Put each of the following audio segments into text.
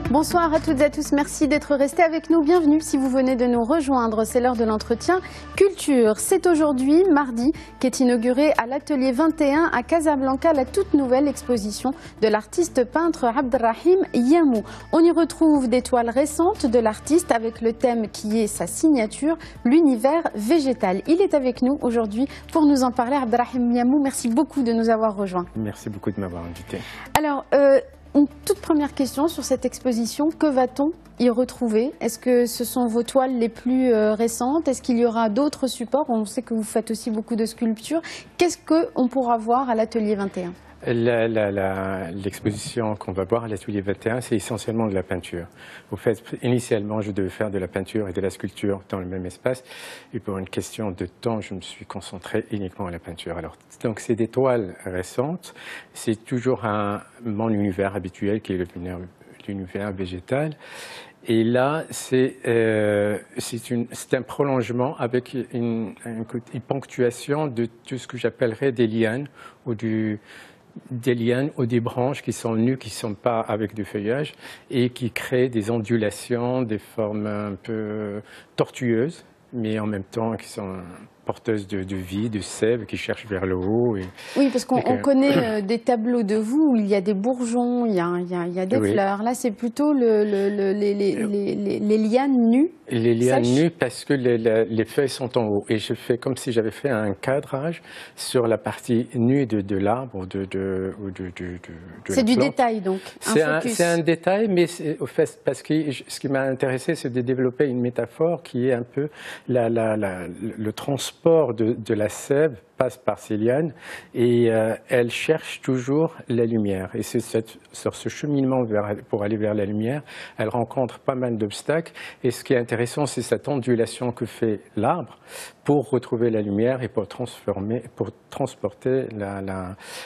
Bonsoir à toutes et à tous, merci d'être restés avec nous. Bienvenue si vous venez de nous rejoindre, c'est l'heure de l'entretien culture. C'est aujourd'hui, mardi, qu'est inaugurée à l'atelier 21 à Casablanca la toute nouvelle exposition de l'artiste peintre Abderrahim Yamou. On y retrouve des toiles récentes de l'artiste avec le thème qui est sa signature, l'univers végétal. Il est avec nous aujourd'hui pour nous en parler. Abderrahim Yamou, merci beaucoup de nous avoir rejoints. Merci beaucoup de m'avoir invité. Alors, une toute première question sur cette exposition, que va-t-on y retrouver? Est-ce que ce sont vos toiles les plus récentes? Est-ce qu'il y aura d'autres supports? On sait que vous faites aussi beaucoup de sculptures. Qu'est-ce qu'on pourra voir à l'atelier 21? L'exposition qu'on va voir à l'atelier 21, c'est essentiellement de la peinture. Au fait, initialement, je devais faire de la peinture et de la sculpture dans le même espace. Et pour une question de temps, je me suis concentré uniquement à la peinture. Alors, donc, c'est des toiles récentes. C'est toujours mon univers habituel qui est l'univers végétal. Et là, c'est un prolongement avec une ponctuation de tout ce que j'appellerais des lianes ou des branches qui sont nues, qui ne sont pas avec du feuillage et qui créent des ondulations, des formes un peu tortueuses, mais en même temps qui sont porteuses de vie, de sève, qui cherchent vers le haut. Oui, parce qu'on connaît des tableaux de vous où il y a des bourgeons, il y a des fleurs. Là, c'est plutôt les lianes nues. Les lianes nues parce que les feuilles sont en haut. Et je fais comme si j'avais fait un cadrage sur la partie nue de l'arbre ou de c'est du détail, donc. C'est un détail, mais au fait, parce que ce qui m'a intéressé, c'est de développer une métaphore qui est un peu le transport de la sève passe par ces lianes et elle cherche toujours la lumière. Et c'est sur ce cheminement pour aller vers la lumière, elle rencontre pas mal d'obstacles. Et ce qui est intéressant, c'est cette ondulation que fait l'arbre pour retrouver la lumière et pour transporter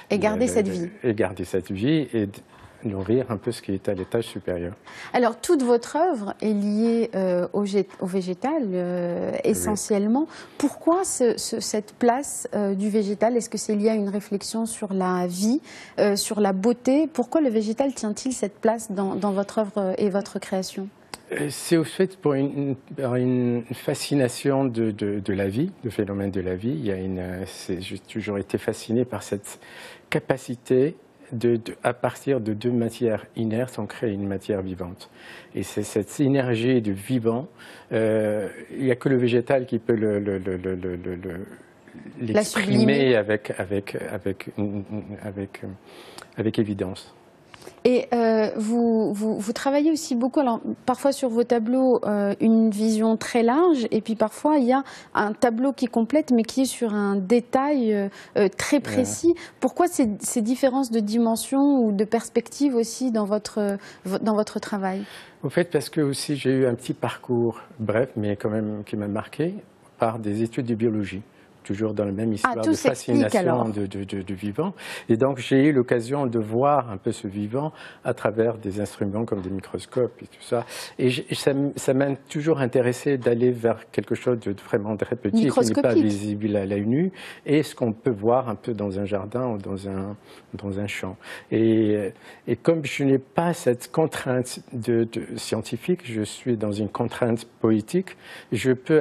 et garder cette vie. Et garder cette vie et nourrir un peu ce qui est à l'étage supérieur. Alors, toute votre œuvre est liée au végétal, essentiellement. Oui. Pourquoi cette place du végétal? Est-ce que c'est lié à une réflexion sur la vie, sur la beauté? Pourquoi le végétal tient-il cette place dans votre œuvre et votre création? C'est au fait pour une fascination de la vie, le phénomène de la vie. J'ai toujours été fasciné par cette capacité à partir de deux matières inertes, on crée une matière vivante. Et c'est cette synergie de vivant, il n'y a que le végétal qui peut l'exprimer avec évidence. Et vous travaillez aussi beaucoup, alors parfois sur vos tableaux, une vision très large, et puis parfois il y a un tableau qui complète, mais qui est sur un détail très précis. Pourquoi ces différences de dimension ou de perspective aussi dans votre travail? Au fait, parce que aussi j'ai eu un petit parcours bref, mais quand même qui m'a marqué par des études de biologie. Toujours dans la même histoire de fascination du vivant. Et donc, j'ai eu l'occasion de voir un peu ce vivant à travers des instruments comme des microscopes et tout ça. Et ça m'a toujours intéressé d'aller vers quelque chose de vraiment très petit, qui n'est pas visible à l'œil nu, et ce qu'on peut voir un peu dans un jardin ou dans un champ. Et comme je n'ai pas cette contrainte scientifique, je suis dans une contrainte poétique, je peux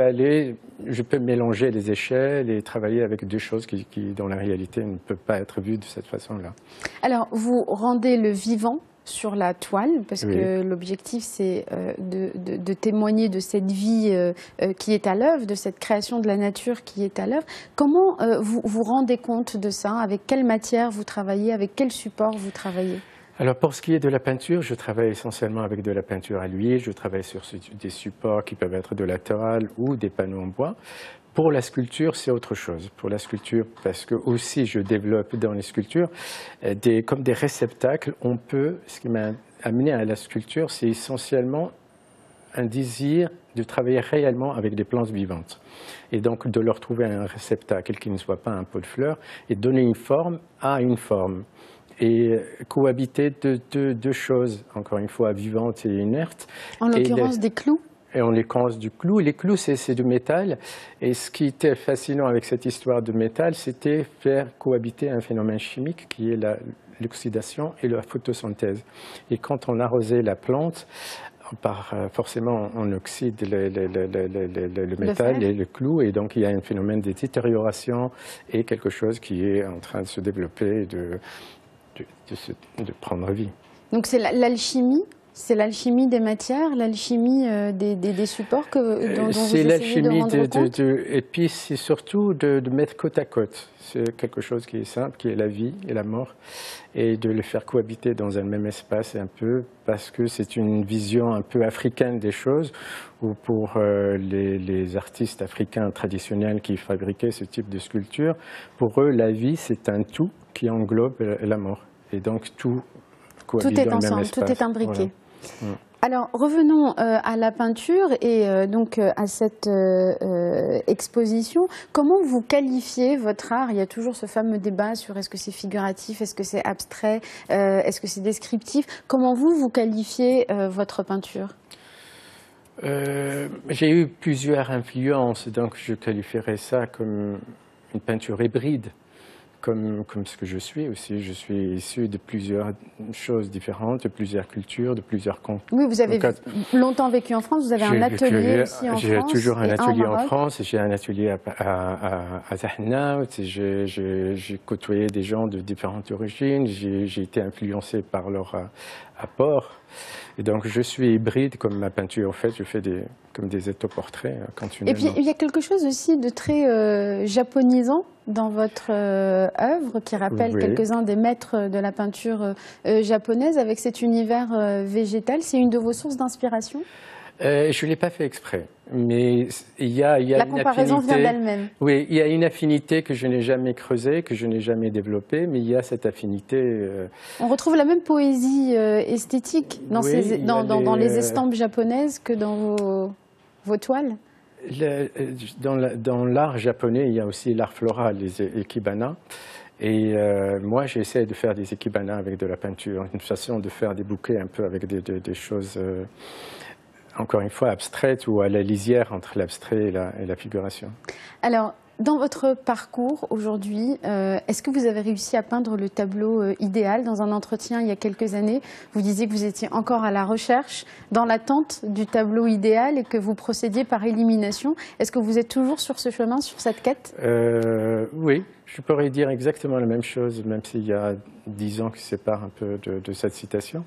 mélanger les échelles et travailler avec deux choses qui, dans la réalité, ne peuvent pas être vues de cette façon-là. Alors, vous rendez le vivant sur la toile, parce que l'objectif, c'est de témoigner de cette vie qui est à l'œuvre, de cette création de la nature qui est à l'œuvre. Comment vous vous rendez compte de ça? Avec quelle matière vous travaillez? Avec quel support vous travaillez? Alors, pour ce qui est de la peinture, je travaille essentiellement avec de la peinture à l'huile. Je travaille sur des supports qui peuvent être de la toile ou des panneaux en bois. Pour la sculpture, c'est autre chose. Pour la sculpture, parce que aussi je développe dans les sculptures comme des réceptacles. Ce qui m'a amené à la sculpture, c'est essentiellement un désir de travailler réellement avec des plantes vivantes. Et donc de leur trouver un réceptacle qui ne soit pas un pot de fleurs et donner une forme à une forme. Et cohabiter deux choses, encore une fois, vivantes et inertes. En l'occurrence des clous? et on les conce du clou. Et les clous, c'est du métal. Et ce qui était fascinant avec cette histoire de métal, c'était faire cohabiter un phénomène chimique qui est l'oxydation et la photosynthèse. Et quand on arrosait la plante, forcément, on oxyde le métal et le clou, et donc il y a un phénomène de détérioration et quelque chose qui est en train de se développer, de prendre vie. Donc c'est l'alchimie? C'est l'alchimie des matières, l'alchimie des supports dont vous essayez de rendre compte? Et puis c'est surtout de mettre côte à côte. C'est quelque chose qui est simple, qui est la vie et la mort, et de les faire cohabiter dans un même espace un peu, parce que c'est une vision un peu africaine des choses, où pour les artistes africains traditionnels qui fabriquaient ce type de sculpture, pour eux la vie c'est un tout qui englobe la mort. Et donc tout cohabite dans le même espace. Tout est ensemble, tout est imbriqué. Voilà. Alors revenons à la peinture et donc à cette exposition. Comment vous qualifiez votre art? Il y a toujours ce fameux débat sur est-ce que c'est figuratif, est-ce que c'est abstrait, est-ce que c'est descriptif. Comment vous qualifiez votre peinture? J'ai eu plusieurs influences, donc je qualifierais ça comme une peinture hybride. Comme ce que je suis aussi. Je suis issu de plusieurs choses différentes, de plusieurs cultures, de plusieurs camps. Oui, vous avez longtemps vécu en France, vous avez un atelier aussi en France. J'ai toujours un atelier en France, j'ai un atelier à Zahna, j'ai côtoyé des gens de différentes origines, j'ai été influencé par leur apport. Et donc je suis hybride comme ma peinture. En fait, je fais comme des autoportraits continuellement. Et puis il y a quelque chose aussi de très japonisant dans votre œuvre qui rappelle quelques-uns des maîtres de la peinture japonaise avec cet univers végétal. C'est une de vos sources d'inspiration? Je ne l'ai pas fait exprès, mais il y a la comparaison vient d'elle-même. Oui, il y a une affinité que je n'ai jamais creusée, que je n'ai jamais développée, mais il y a cette affinité. On retrouve la même poésie esthétique dans les estampes japonaises que dans vos toiles? Dans l'art japonais, il y a aussi l'art floral, les ikebana. Et moi, j'essaie de faire des ikebana avec de la peinture, une façon de faire des bouquets un peu avec des choses, encore une fois, abstraites ou à la lisière entre l'abstrait et la figuration. Alors, dans votre parcours aujourd'hui, est-ce que vous avez réussi à peindre le tableau idéal? Dans un entretien il y a quelques années, vous disiez que vous étiez encore à la recherche, dans l'attente du tableau idéal et que vous procédiez par élimination. Est-ce que vous êtes toujours sur ce chemin, sur cette quête? Oui, je pourrais dire exactement la même chose, même s'il y a 10 ans qui séparent un peu de cette citation.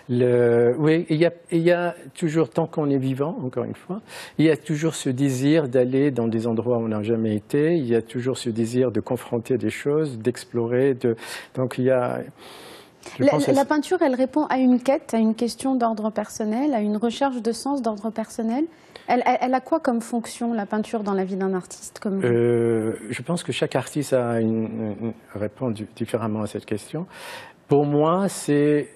Oui, il y a toujours, tant qu'on est vivant, encore une fois, il y a toujours ce désir d'aller dans des endroits où on n'a jamais été, il y a toujours ce désir de confronter des choses, d'explorer, donc il y a... La peinture, elle répond à une quête, à une question d'ordre personnel, à une recherche de sens d'ordre personnel. Elle a quoi comme fonction, la peinture, dans la vie d'un artiste comme vous? Je pense que chaque artiste répond différemment à cette question. Pour moi, c'est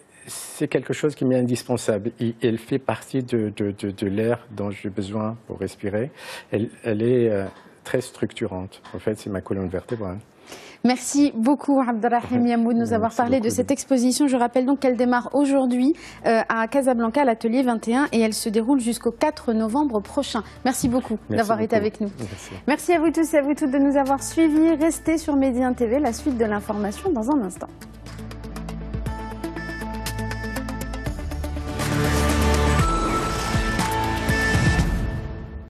quelque chose qui m'est indispensable. Elle fait partie de l'air dont j'ai besoin pour respirer. Elle est très structurante. En fait, c'est ma colonne vertébrale. Merci beaucoup Abderrahim Yamoud de nous avoir parlé de cette exposition. Je rappelle donc qu'elle démarre aujourd'hui à Casablanca, à l'atelier 21, et elle se déroule jusqu'au 4 novembre prochain. Merci beaucoup d'avoir été avec nous. Merci à vous tous et à vous toutes de nous avoir suivis. Restez sur Média TV, la suite de l'information dans un instant.